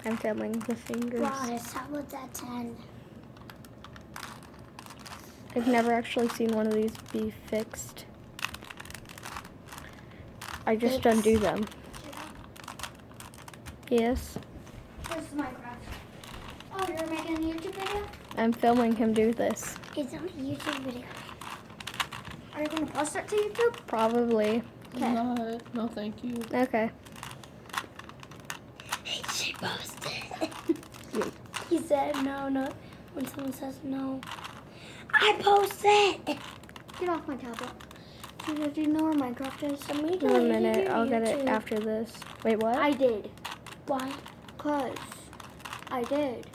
I'm filming the fingers. Ross, how about that 10? I've never actually seen one of these be fixed. I just Fixed. undo them. Yes. Where's the Minecraft? Oh, you're making a YouTube video? I'm filming him do this. It's on a YouTube video. Are you going to post it to YouTube? Probably. Okay. Not. No, thank you. Okay. She posted it. He said no. When someone says no, I post it. Get off my tablet. Do you know where Minecraft is? One minute. I'll get it after this. Wait, what? I did. Why? Because I did.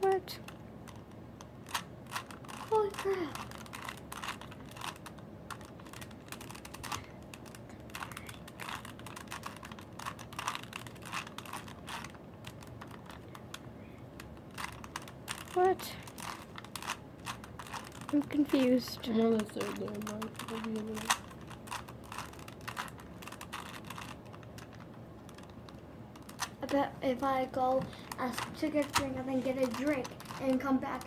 What? Holy crap. What? I'm confused. I know that's there, Mike. It'll be in there. I bet if I go ask to get a drink and then get a drink and come back,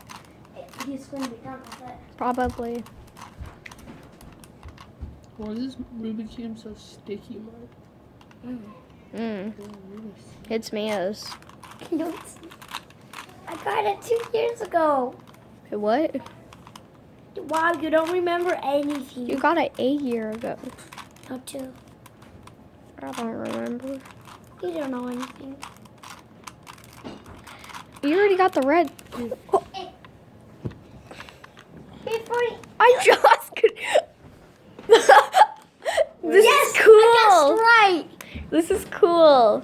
he's going to be done with it. Probably. Why is this Rubik Cube so sticky, Mike? Mm. It's Mia's. No, I got it 2 years ago. What? Wow, you don't remember anything. You got it 8 years ago. No, 2. I don't remember. You don't know anything. You already got the red. Oh, Before I just could. This yes, is cool. I guessed right. This is cool.